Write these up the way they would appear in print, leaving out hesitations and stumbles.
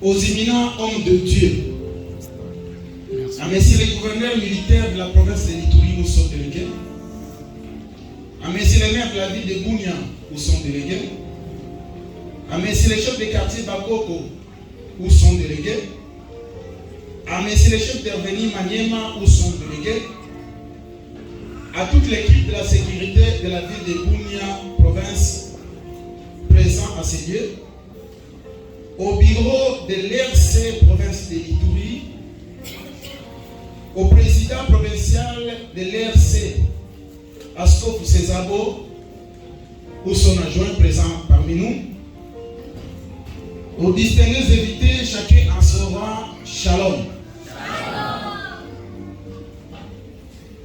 aux éminents hommes de Dieu, à messieurs les gouverneurs militaires de la province de l'Ituri où sont délégués, à messieurs les maires de la ville de Bunia où sont délégués, à messieurs les chefs de quartier Bakoko où sont délégués, à messieurs les chefs d'Herveni Maniema où sont délégués, à toute l'équipe de la sécurité de la ville de Bunia, province, présent à ces lieux, au bureau de l'RC province de l'Ituri, au président provincial de l'RC, Askof Césabo, ou son adjoint présent parmi nous, aux distingués invités, chacun en son rang, shalom.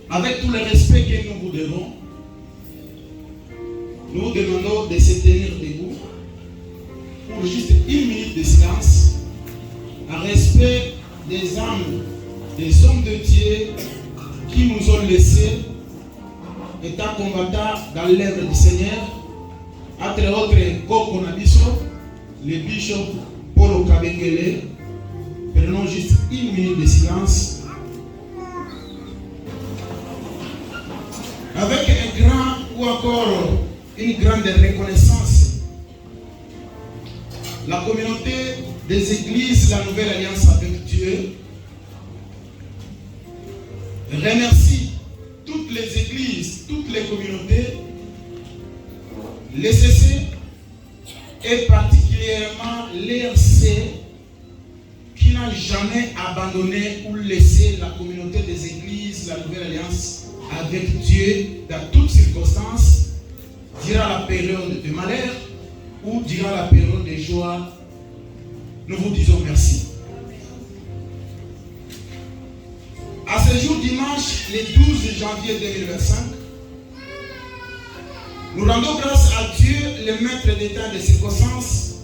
Avec tout le respect que nous vous devons, nous vous demandons de se tenir debout pour juste une minute de silence, en respect des âmes, des hommes de Dieu qui nous ont laissés, étant combattants dans l'œuvre du Seigneur, entre autres Koko Nabiso, le bishop Paul Kabengele. Prenons juste une minute de silence. Avec un grand ou encore une grande reconnaissance, la communauté des églises, la nouvelle alliance avec Dieu, remercie toutes les églises, toutes les communautés, les CC et particulièrement l'ERC qui n'a jamais abandonné ou laissé la communauté des églises, la nouvelle alliance avec Dieu dans toutes circonstances, durant la période de malheur ou durant la période de joie. Nous vous disons merci. À ce jour dimanche, le 12 janvier 2025, nous rendons grâce à Dieu, le maître des temps et des circonstances,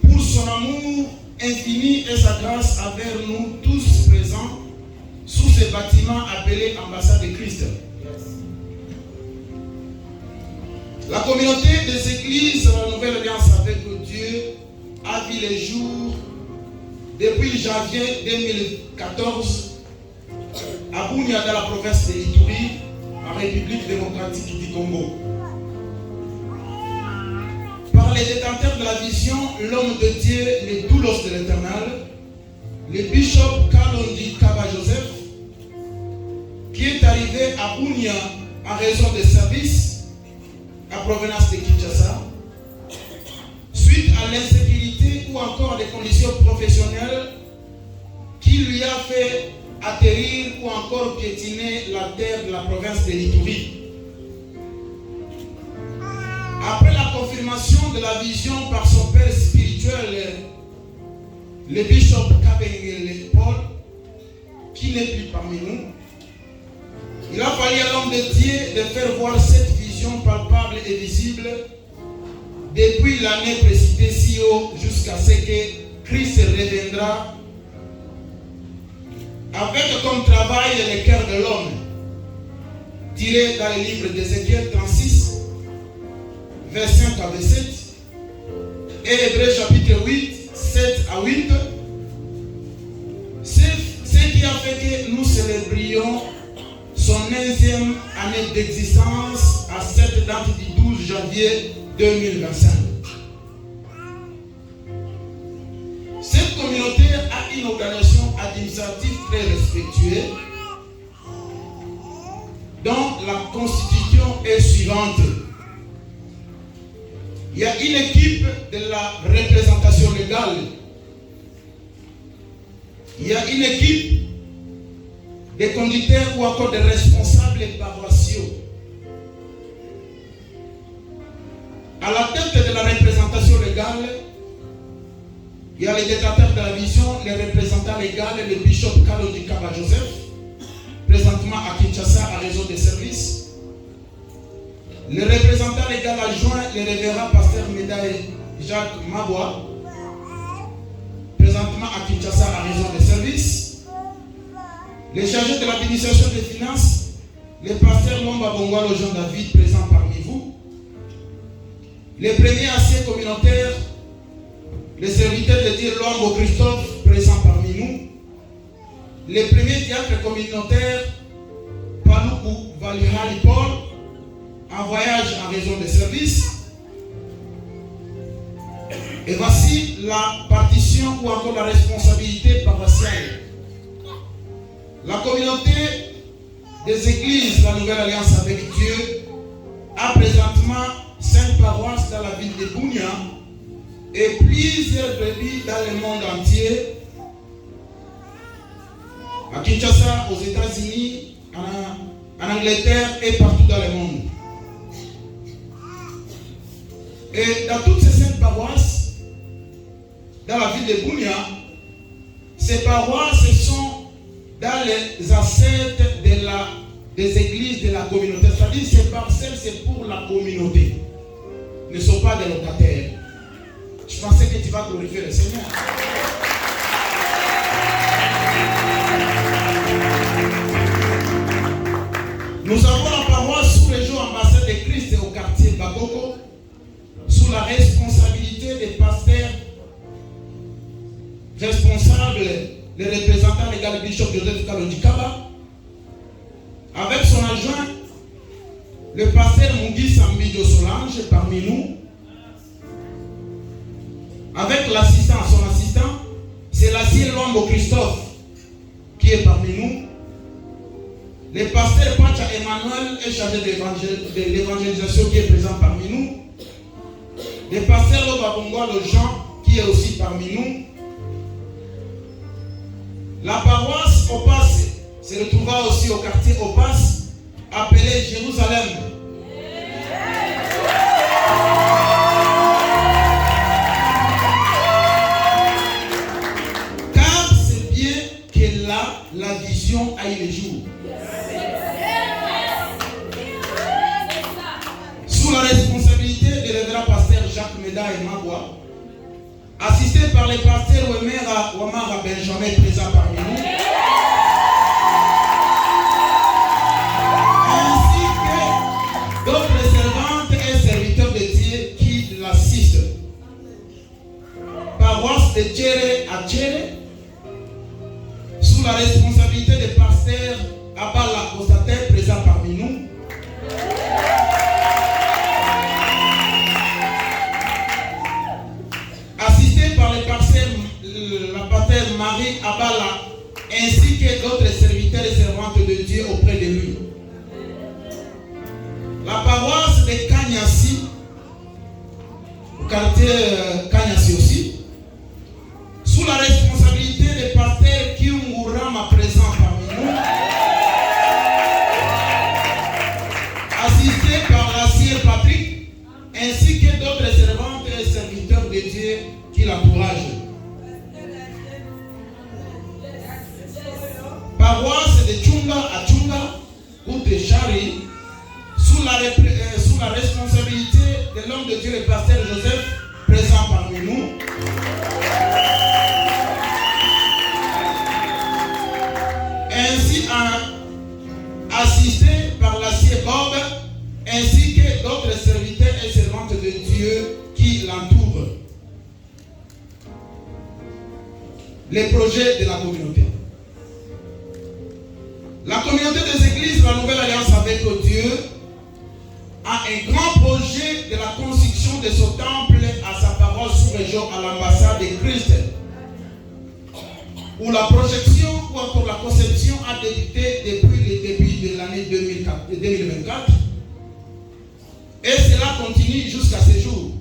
pour son amour infini et sa grâce envers nous tous présents sous ce bâtiment appelé ambassade de Christ. La communauté des églises de la nouvelle alliance avec Dieu a vu les jours depuis janvier 2014 à Bunia, dans la province de l'Ituri, en République démocratique du Congo. Par les détenteurs de la vision, l'homme de Dieu, le doulos de l'Éternel, le bishop Kalondi Kaba Joseph, qui est arrivé à Bunia en raison des services à provenance de Kinshasa, suite à l'insécurité ou encore des conditions professionnelles qui lui a fait atterrir ou encore piétiner la terre de la province de l'Ituri. Après la confirmation de la vision par son père spirituel, le bishop Kabengele Paul, qui n'est plus parmi nous, il a fallu à l'homme de Dieu de faire voir cette vision palpable et visible depuis l'année précédée si haut jusqu'à ce que Christ reviendra avec comme travail le cœur de l'homme, tiré dans le livre d'Ézéchiel 36, verset 5 à 7, et Hébreux chapitre 8, 7 à 8. C'est ce qui a fait que nous célébrions son 9e année d'existence à cette date du 12 janvier 2025. Cette communauté a une organisation administrative très respectueuse, dont la constitution est suivante. Il y a une équipe de la représentation légale. Il y a une équipe des conducteurs ou encore des responsables paroissiaux. À la tête de la représentation légale, il y a les détenteurs de la vision, les représentants légaux, le bishop Kalondi Kaba Joseph, présentement à Kinshasa à raison des services. Le représentant légal adjoint, le révérend pasteur Médaille Jacques Mabois, présentement à Kinshasa à raison des services. Les chargés de l'administration des finances, le pasteur Lomba Bongwalo Jean-David, présent parmi vous. Les premiers anciens communautaires, le serviteur de Dieu Luambo Christophe présent parmi nous, les premiers diacres communautaires Paluku Valihali Paul en voyage en raison de service. Et voici la partition ou encore la responsabilité paroissiale. La communauté des églises, la Nouvelle Alliance avec Dieu, a présentement 5 paroisses dans la ville de Bunia et plusieurs brebis dans le monde entier. À Kinshasa, aux États-Unis, en Angleterre et partout dans le monde. Et dans toutes ces 5 paroisses, dans la ville de Bunia, ces paroisses sont dans les ancêtres des églises de la communauté. C'est-à-dire ces parcelles, c'est pour la communauté. Ils ne sont pas des locataires. Je pensais que tu vas glorifier le Seigneur. Nous avons la paroisse sous les jours ambassade de Christ au quartier Bakoko, sous la responsabilité des pasteurs responsables, les représentants légal Bishop Joseph Kalondikaba, avec son adjoint, le pasteur Mungi Sambidio Solange parmi nous, avec l'assistant, son assistant, c'est l'assistant Luambo Christophe qui est parmi nous. Le pasteur Pacha Emmanuel est chargé de l'évangélisation qui est présent parmi nous. Le pasteur Lobabongo le Jean qui est aussi parmi nous. La paroisse Opas se retrouva aussi au quartier Opas, appelé Jérusalem. Car c'est bien que là, la vision a eu le jour. Sous la responsabilité du révérend pasteur Jacques Meda et Magua, assisté par les pasteurs Wamara Benjamin présent parmi nous, ainsi que d'autres servantes et serviteurs de Dieu qui l'assistent. Paroisse de Tchéré à Tchéré, sous la responsabilité des pasteurs Abala Kostater présent parmi nous, par les la pasteur Marie Abala ainsi que d'autres serviteurs et servantes de Dieu auprès de lui. La paroisse de Kanyasi, au quartier Kanyasi aussi, sous la responsabilité des pasteurs Kiungurama présent parmi nous, assisté par l'assir Patrick ainsi que d'autres servantes et serviteurs de Dieu qui l'encouragent. Paroisse de Tchunga à Tchunga ou de Chari, sous la responsabilité de l'homme de Dieu, le pasteur Joseph, présent parmi nous. Ainsi assisté par l'acier Bob, ainsi que d'autres serviteurs et servantes de Dieu qui l'entourent. Les projets de la communauté. La communauté des églises, la Nouvelle Alliance avec Dieu, a un grand projet de la construction de ce temple à sa paroisse sous-région à l'ambassade de Christ, où la projection ou encore la conception a débuté depuis le début de l'année 2024 et cela continue jusqu'à ce jour.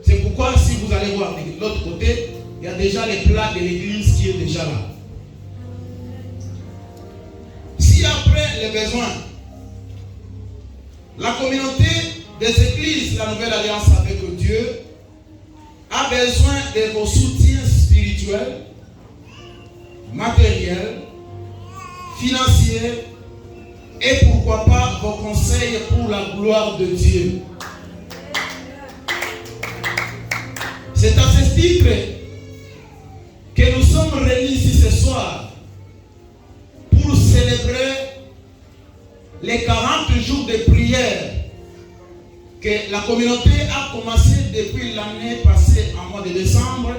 C'est pourquoi si vous allez voir de l'autre côté, il y a déjà les plats de l'église qui est déjà là. Si après les besoins, la communauté des églises, la Nouvelle Alliance avec Dieu, a besoin de vos soutiens spirituels, matériels, financiers et pourquoi pas vos conseils pour la gloire de Dieu. C'est à ce titre que nous sommes réunis ici ce soir pour célébrer les 40 jours de prière que la communauté a commencé depuis l'année passée, en mois de décembre,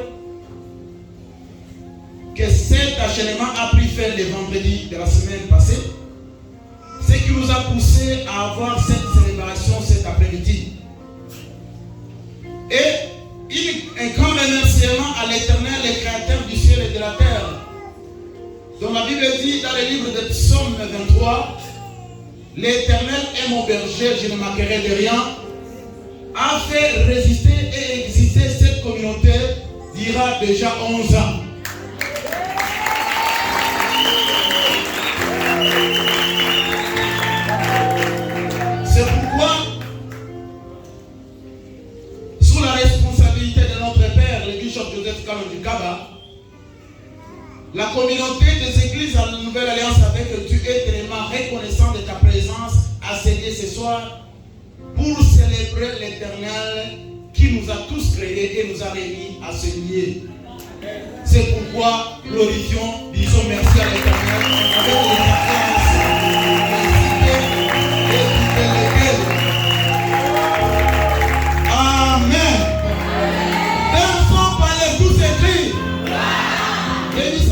que cet enchaînement a pris fin le vendredi de la semaine passée, ce qui nous a poussé à avoir cette célébration cet après-midi. Et un grand remerciement à l'Éternel, le Créateur du ciel et de la terre, dont la Bible dit dans le livre de Psaume 23, l'Éternel est mon berger, je ne manquerai de rien, a fait résister et exister cette communauté dira déjà 11 ans. C'est pourquoi, sous la responsabilité de notre Père, le bishop Joseph Kalon du Kaba, la communauté des églises à la Nouvelle Alliance avec Dieu est tellement reconnaissant de ta présence à Seigneur ce soir pour célébrer l'Éternel qui nous a tous créés et nous a réunis à se lier. C'est pourquoi glorifions, disons merci à l'Éternel avec Amen. Dansons par les tous écrits. Yes.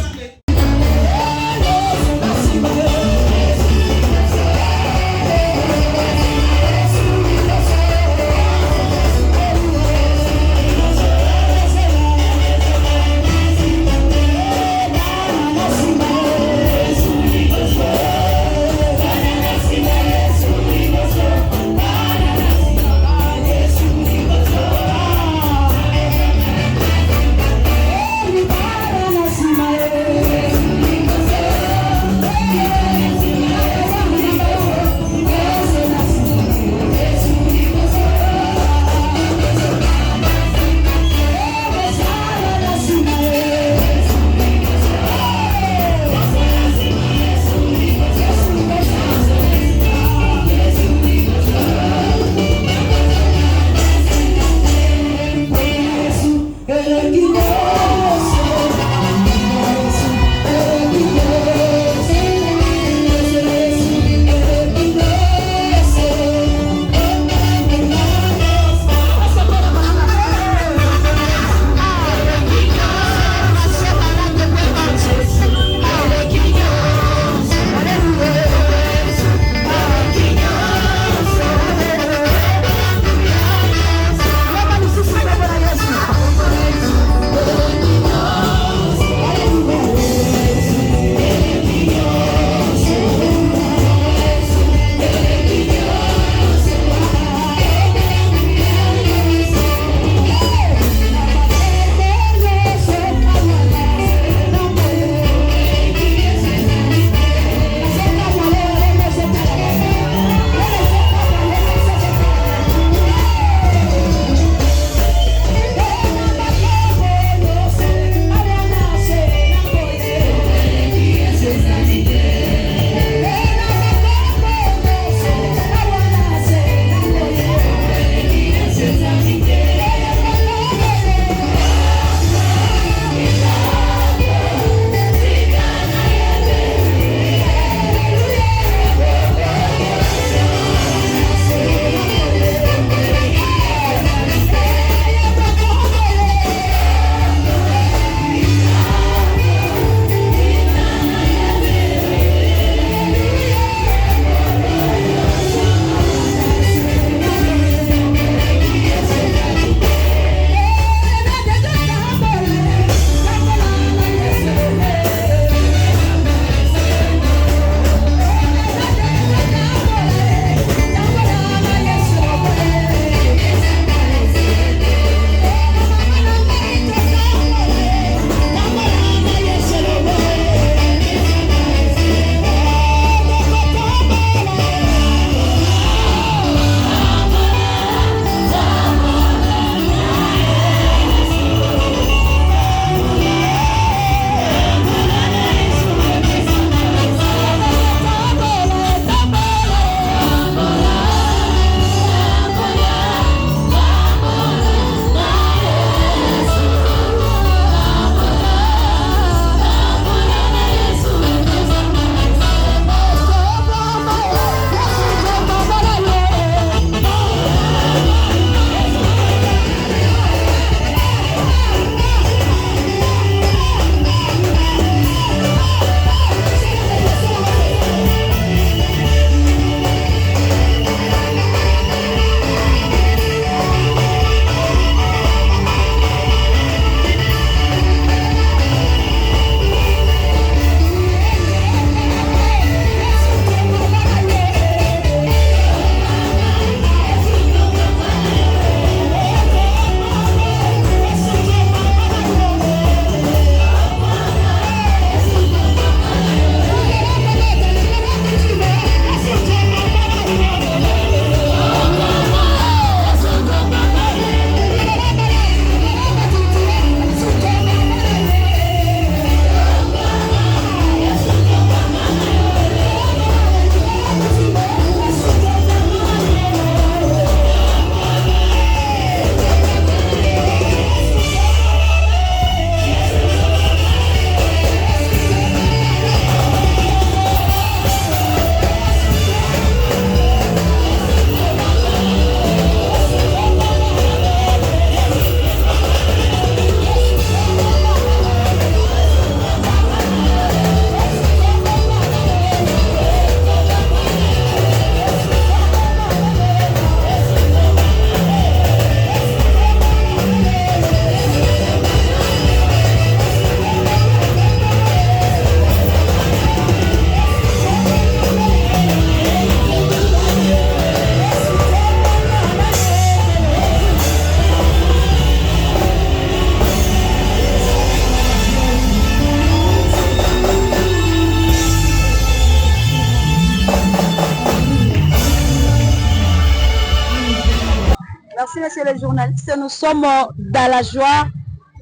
Merci, monsieur le journaliste. Nous sommes dans la joie,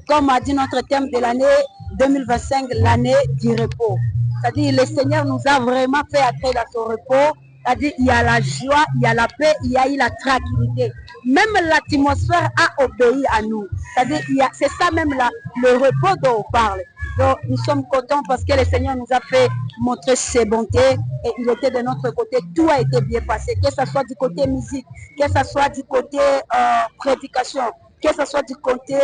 comme a dit notre thème de l'année 2025, l'année du repos. C'est-à-dire, le Seigneur nous a vraiment fait entrer dans son repos. C'est-à-dire, il y a la joie, il y a la paix, il y a eu la tranquillité. Même l'atmosphère a obéi à nous. C'est-à-dire, c'est ça même le repos dont on parle. Donc, nous sommes contents parce que le Seigneur nous a fait montrer ses bontés et il était de notre côté. Tout a été bien passé, que ce soit du côté musique, que ce soit du côté prédication, que ce soit du côté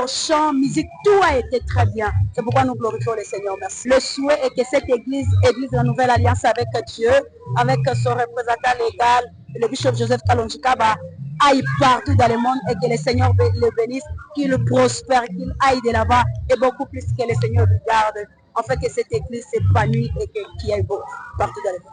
chant, musique, tout a été très bien. C'est pourquoi nous glorifions le Seigneur. Merci. Le souhait est que cette église de la Nouvelle Alliance avec Dieu, avec son représentant légal, le bishop Joseph Kalonjikaba, aille partout dans le monde et que le Seigneur le bénisse, qu'il prospère, qu'il aille de là-bas et beaucoup plus que le Seigneur le garde. En fait, que cette église s'épanouisse et qu'il y ait beau partout dans le monde.